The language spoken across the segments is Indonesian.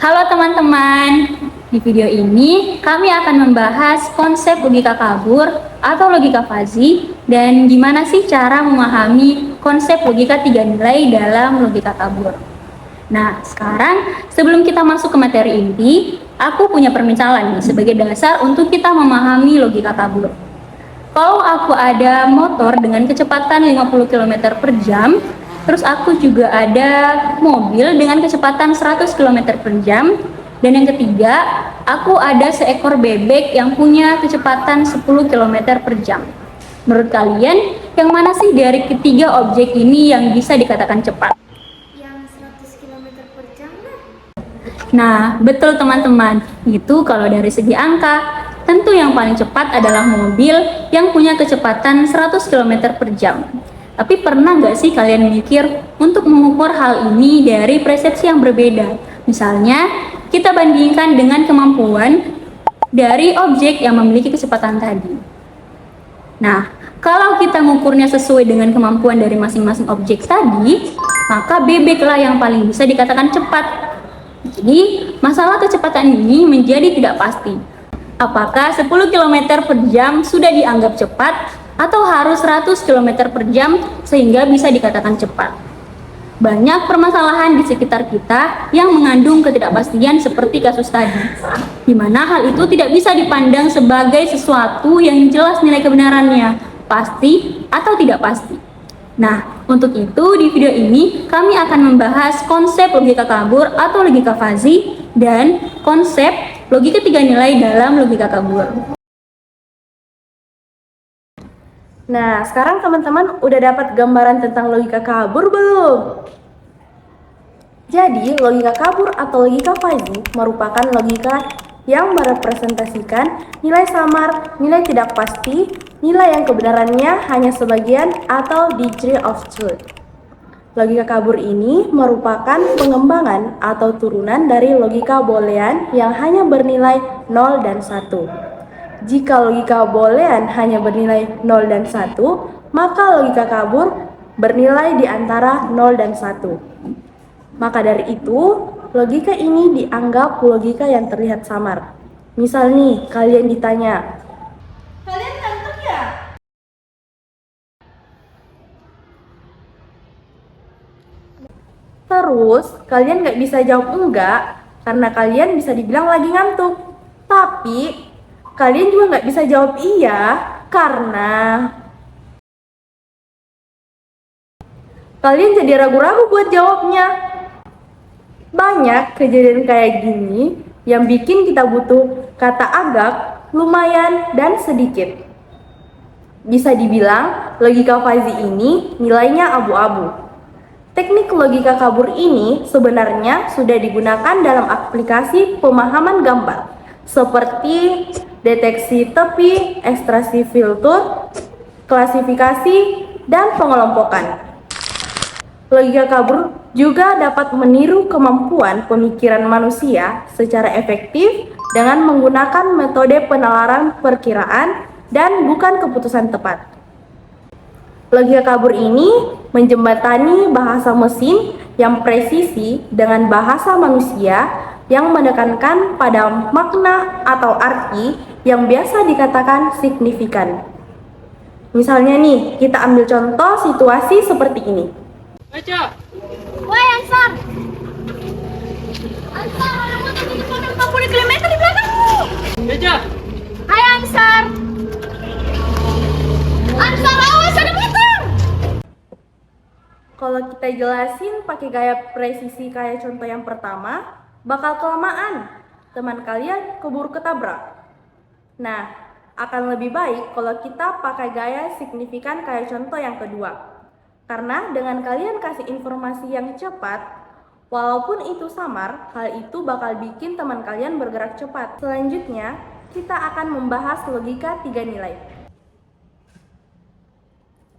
Halo teman-teman, di video ini kami akan membahas konsep logika kabur atau logika fuzzy dan gimana sih cara memahami konsep logika tiga nilai dalam logika kabur. Nah, sekarang sebelum kita masuk ke materi inti, aku punya permisalan nih sebagai dasar untuk kita memahami logika kabur. Kalau aku ada motor dengan kecepatan 50 km per jam, terus aku juga ada mobil dengan kecepatan 100 km per jam, dan yang ketiga, aku ada seekor bebek yang punya kecepatan 10 km per jam. Menurut kalian, yang mana sih dari ketiga objek ini yang bisa dikatakan cepat? Yang 100 km per jam lah. Nah, betul teman-teman, itu kalau dari segi angka. Tentu yang paling cepat adalah mobil yang punya kecepatan 100 km per jam. Tapi pernah nggak sih kalian mikir untuk mengukur hal ini dari persepsi yang berbeda? Misalnya, kita bandingkan dengan kemampuan dari objek yang memiliki kecepatan tadi. Nah, kalau kita mengukurnya sesuai dengan kemampuan dari masing-masing objek tadi, maka bebeklah yang paling bisa dikatakan cepat. Jadi, masalah kecepatan ini menjadi tidak pasti. Apakah 10 km per jam sudah dianggap cepat atau harus 100 km per jam sehingga bisa dikatakan cepat? Banyak permasalahan di sekitar kita yang mengandung ketidakpastian seperti kasus tadi, di mana hal itu tidak bisa dipandang sebagai sesuatu yang jelas nilai kebenarannya, pasti atau tidak pasti. Nah, untuk itu di video ini kami akan membahas konsep logika kabur atau logika fuzzy dan konsep logika tiga nilai dalam logika kabur. Nah, sekarang teman-teman udah dapat gambaran tentang logika kabur belum? Jadi, logika kabur atau logika fuzzy merupakan logika yang merepresentasikan nilai samar, nilai tidak pasti, nilai yang kebenarannya hanya sebagian atau degree of truth. Logika kabur ini merupakan pengembangan atau turunan dari logika boolean yang hanya bernilai 0 dan 1. Jika logika boolean hanya bernilai 0 dan 1, maka logika kabur bernilai di antara 0 dan 1. Maka dari itu, logika ini dianggap logika yang terlihat samar. Misal nih, kalian ditanya, "Kalian ngantuk ya?" Terus, kalian nggak bisa jawab enggak, karena kalian bisa dibilang lagi ngantuk. Tapi, kalian juga nggak bisa jawab iya, karena kalian jadi ragu-ragu buat jawabnya. Banyak kejadian kayak gini yang bikin kita butuh kata agak, lumayan, dan sedikit. Bisa dibilang logika fuzzy ini nilainya abu-abu. Teknik logika kabur ini sebenarnya sudah digunakan dalam aplikasi pemahaman gambar seperti deteksi tepi, ekstraksi filter, klasifikasi, dan pengelompokan. Logika kabur juga dapat meniru kemampuan pemikiran manusia secara efektif dengan menggunakan metode penalaran perkiraan dan bukan keputusan tepat. Logika kabur ini menjembatani bahasa mesin yang presisi dengan bahasa manusia yang menekankan pada makna atau arti yang biasa dikatakan signifikan. Misalnya nih, kita ambil contoh situasi seperti ini. Baca. Woi Ansar! Ansar, ada motor di depan 40 km di belakangmu! Baca. Hai Ansar! Ansar, awas ada motor! Kalau kita jelasin pakai gaya presisi kayak contoh yang pertama, bakal kelamaan. Teman kalian keburu ketabrak. Nah, akan lebih baik kalau kita pakai gaya signifikan kayak contoh yang kedua. Karena dengan kalian kasih informasi yang cepat, walaupun itu samar, hal itu bakal bikin teman kalian bergerak cepat. Selanjutnya, kita akan membahas logika tiga nilai.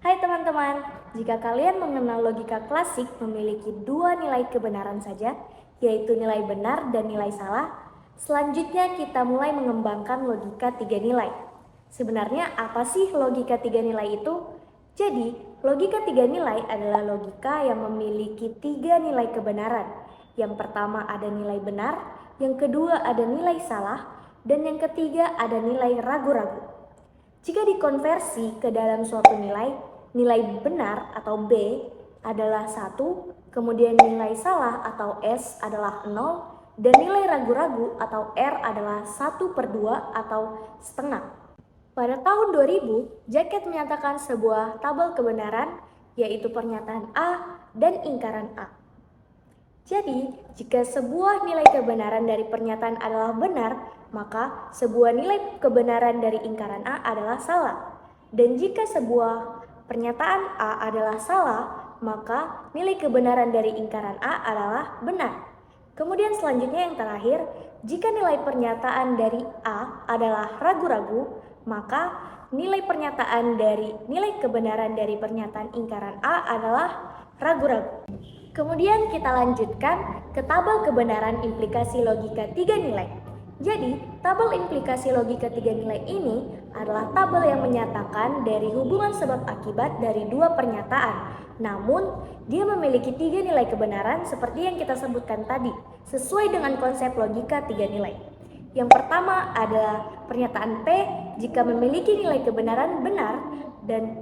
Hai teman-teman, jika kalian mengenal logika klasik memiliki dua nilai kebenaran saja, yaitu nilai benar dan nilai salah, selanjutnya kita mulai mengembangkan logika tiga nilai. Sebenarnya apa sih logika tiga nilai itu? Jadi, logika tiga nilai adalah logika yang memiliki tiga nilai kebenaran. Yang pertama ada nilai benar, yang kedua ada nilai salah, dan yang ketiga ada nilai ragu-ragu. Jika dikonversi ke dalam suatu nilai, nilai benar atau B adalah 1, kemudian nilai salah atau S adalah 0, dan nilai ragu-ragu atau R adalah 1/2 atau setengah. Pada tahun 2000, Jacquet menyatakan sebuah tabel kebenaran, yaitu pernyataan A dan ingkaran A. Jadi, jika sebuah nilai kebenaran dari pernyataan adalah benar, maka sebuah nilai kebenaran dari ingkaran A adalah salah. Dan jika sebuah pernyataan A adalah salah, maka nilai kebenaran dari ingkaran A adalah benar. Kemudian selanjutnya yang terakhir, jika nilai pernyataan dari A adalah ragu-ragu, maka nilai kebenaran dari pernyataan ingkaran A adalah ragu-ragu. Kemudian kita lanjutkan ke tabel kebenaran implikasi logika 3 nilai. Jadi, tabel implikasi logika 3 nilai ini adalah tabel yang menyatakan dari hubungan sebab akibat dari dua pernyataan. Namun, dia memiliki 3 nilai kebenaran seperti yang kita sebutkan tadi, sesuai dengan konsep logika 3 nilai. Yang pertama ada pernyataan P jika memiliki nilai kebenaran benar, dan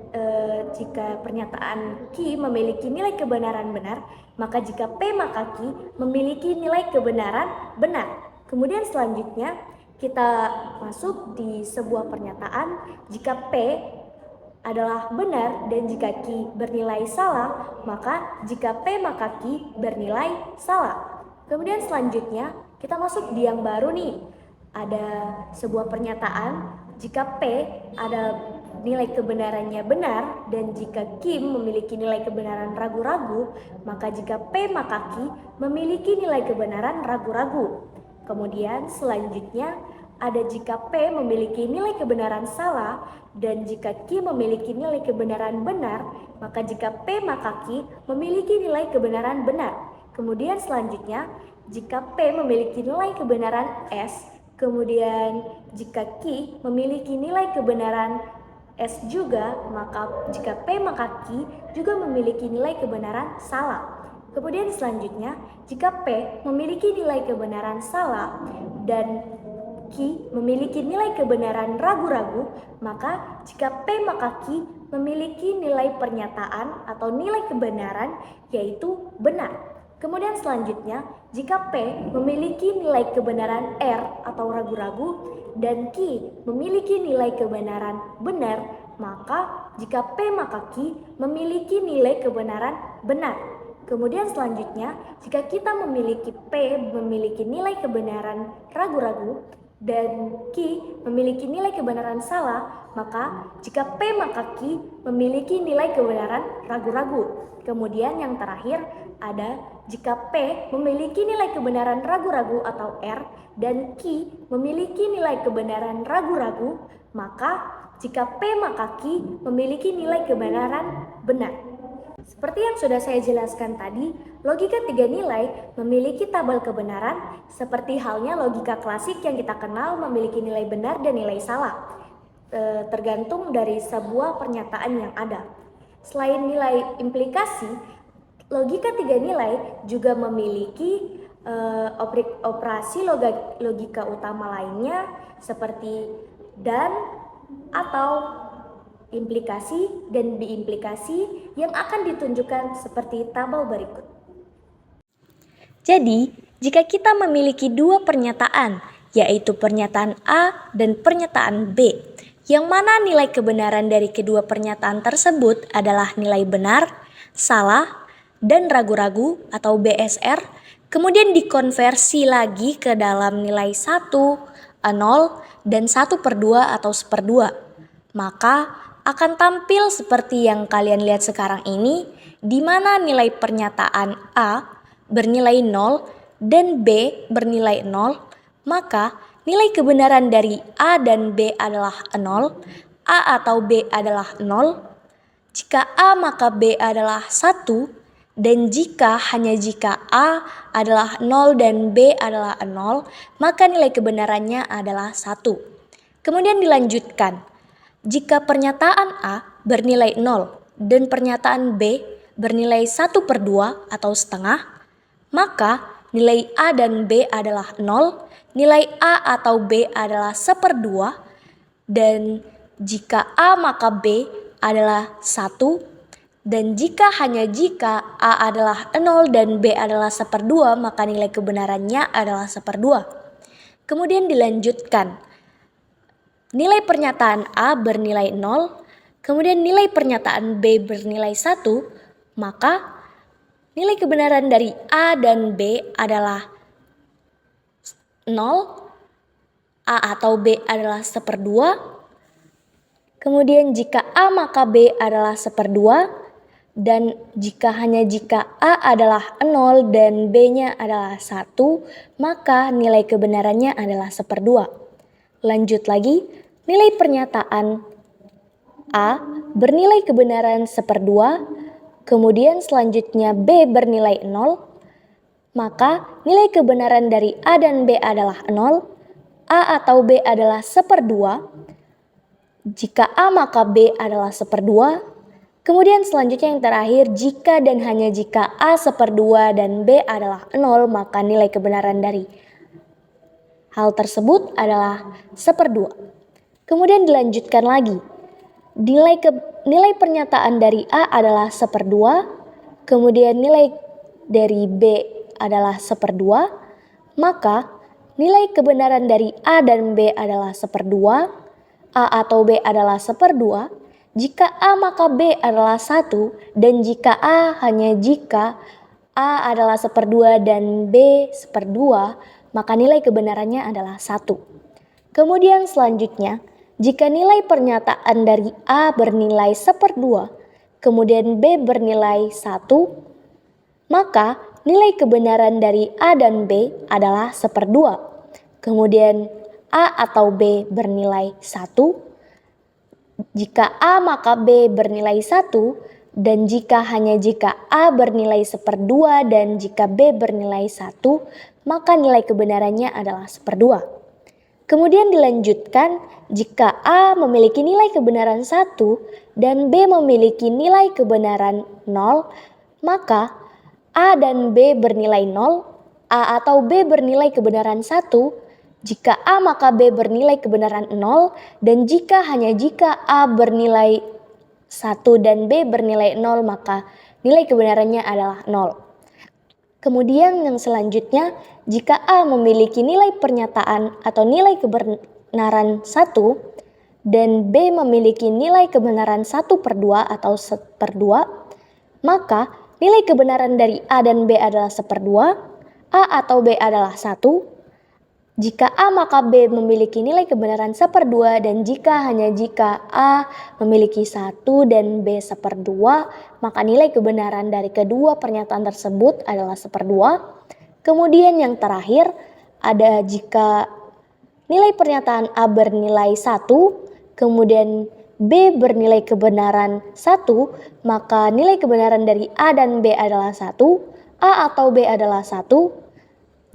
jika pernyataan Q memiliki nilai kebenaran benar, maka jika P maka Q memiliki nilai kebenaran benar. Kemudian selanjutnya kita masuk di sebuah pernyataan jika P adalah benar dan jika Q bernilai salah, maka jika P maka Q bernilai salah. Kemudian selanjutnya kita masuk di yang baru nih. Ada sebuah pernyataan jika P ada nilai kebenarannya benar dan jika Q memiliki nilai kebenaran ragu-ragu, maka jika P maka Q memiliki nilai kebenaran ragu-ragu. Kemudian selanjutnya ada jika P memiliki nilai kebenaran salah dan jika Q memiliki nilai kebenaran benar, maka jika P maka Q memiliki nilai kebenaran benar. Kemudian selanjutnya jika P memiliki nilai kebenaran S, kemudian jika Q memiliki nilai kebenaran S juga, maka jika P maka Q juga memiliki nilai kebenaran salah. Kemudian selanjutnya, jika P memiliki nilai kebenaran salah dan Q memiliki nilai kebenaran ragu-ragu, maka jika P maka Q memiliki nilai pernyataan atau nilai kebenaran yaitu benar. Kemudian selanjutnya, jika P memiliki nilai kebenaran R atau ragu-ragu dan Q memiliki nilai kebenaran benar, maka jika P maka Q memiliki nilai kebenaran benar. Kemudian selanjutnya, jika kita memiliki P memiliki nilai kebenaran ragu-ragu dan Q memiliki nilai kebenaran salah, maka jika P maka Q memiliki nilai kebenaran ragu-ragu. Kemudian yang terakhir ada jika P memiliki nilai kebenaran ragu-ragu atau R dan Q memiliki nilai kebenaran ragu-ragu, maka jika P maka Q memiliki nilai kebenaran benar. Seperti yang sudah saya jelaskan tadi, logika 3 nilai memiliki tabel kebenaran seperti halnya logika klasik yang kita kenal memiliki nilai benar dan nilai salah, tergantung dari sebuah pernyataan yang ada. Selain nilai implikasi, logika 3 nilai juga memiliki operasi logika utama lainnya seperti dan, atau, implikasi dan diimplikasi yang akan ditunjukkan seperti tabel berikut. Jadi, jika kita memiliki dua pernyataan, yaitu pernyataan A dan pernyataan B, yang mana nilai kebenaran dari kedua pernyataan tersebut adalah nilai benar, salah, dan ragu-ragu atau BSR, kemudian dikonversi lagi ke dalam nilai 1, 0, dan 1/2 atau 1/2, maka akan tampil seperti yang kalian lihat sekarang ini, di mana nilai pernyataan A bernilai 0 dan B bernilai 0, maka nilai kebenaran dari A dan B adalah 0, A atau B adalah 0, jika A maka B adalah 1, dan hanya jika A adalah 0 dan B adalah 0, maka nilai kebenarannya adalah 1. Kemudian dilanjutkan. Jika pernyataan A bernilai 0 dan pernyataan B bernilai 1/2 atau setengah, maka nilai A dan B adalah 0, nilai A atau B adalah 1/2, dan jika A maka B adalah 1, dan jika hanya jika A adalah 0 dan B adalah 1/2, maka nilai kebenarannya adalah 1/2. Kemudian dilanjutkan, nilai pernyataan A bernilai 0, kemudian nilai pernyataan B bernilai 1, maka nilai kebenaran dari A dan B adalah 0, A atau B adalah 1/2. Kemudian jika A maka B adalah 1/2, dan jika hanya jika A adalah 0 dan B-nya adalah 1, maka nilai kebenarannya adalah 1/2. Lanjut lagi, nilai pernyataan A bernilai kebenaran 1/2, kemudian selanjutnya B bernilai 0, maka nilai kebenaran dari A dan B adalah 0, A atau B adalah 1/2, jika A maka B adalah 1/2, kemudian selanjutnya yang terakhir, jika dan hanya jika A 1/2 dan B adalah 0, maka nilai kebenaran dari hal tersebut adalah 1/2. Kemudian dilanjutkan lagi, nilai pernyataan dari A adalah 1/2, kemudian nilai dari B adalah 1/2, maka nilai kebenaran dari A dan B adalah 1/2, A atau B adalah 1/2, jika A maka B adalah 1, dan jika A hanya jika A adalah 1/2 dan B 1/2, maka nilai kebenarannya adalah 1. Kemudian selanjutnya, jika nilai pernyataan dari A bernilai 1/2, kemudian B bernilai 1, maka nilai kebenaran dari A dan B adalah 1/2. Kemudian A atau B bernilai 1, jika A maka B bernilai 1, dan jika hanya jika A bernilai 1/2 dan jika B bernilai 1, maka nilai kebenarannya adalah 1/2. Kemudian dilanjutkan, jika A memiliki nilai kebenaran 1 dan B memiliki nilai kebenaran 0, maka A dan B bernilai 0, A atau B bernilai kebenaran 1, jika A maka B bernilai kebenaran 0, dan jika hanya jika A bernilai 1 dan B bernilai 0, maka nilai kebenarannya adalah 0. Kemudian yang selanjutnya, jika A memiliki nilai pernyataan atau nilai kebenaran 1 dan B memiliki nilai kebenaran 1/2 atau 1/2, maka nilai kebenaran dari A dan B adalah 1/2, A atau B adalah 1. Jika A maka B memiliki nilai kebenaran 1/2, dan jika hanya jika A memiliki 1 dan B 1/2, maka nilai kebenaran dari kedua pernyataan tersebut adalah 1/2. Kemudian yang terakhir ada jika nilai pernyataan A bernilai 1, kemudian B bernilai kebenaran 1, maka nilai kebenaran dari A dan B adalah 1, A atau B adalah 1.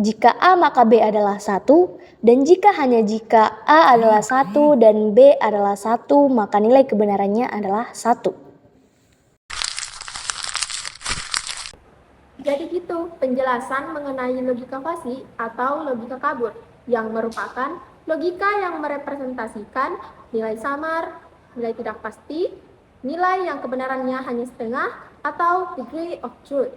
Jika A maka B adalah 1, dan jika hanya jika A adalah 1 dan B adalah 1, maka nilai kebenarannya adalah 1. Jadi gitu penjelasan mengenai logika fasi atau logika kabur, yang merupakan logika yang merepresentasikan nilai samar, nilai tidak pasti, nilai yang kebenarannya hanya setengah, atau degree of truth.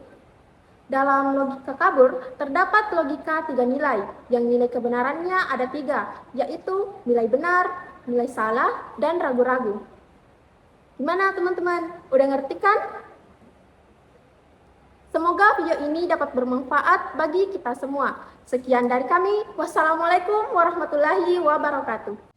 Dalam logika kabur, terdapat logika 3 nilai, yang nilai kebenarannya ada 3, yaitu nilai benar, nilai salah, dan ragu-ragu. Gimana teman-teman? Udah ngerti kan? Semoga video ini dapat bermanfaat bagi kita semua. Sekian dari kami. Wassalamualaikum warahmatullahi wabarakatuh.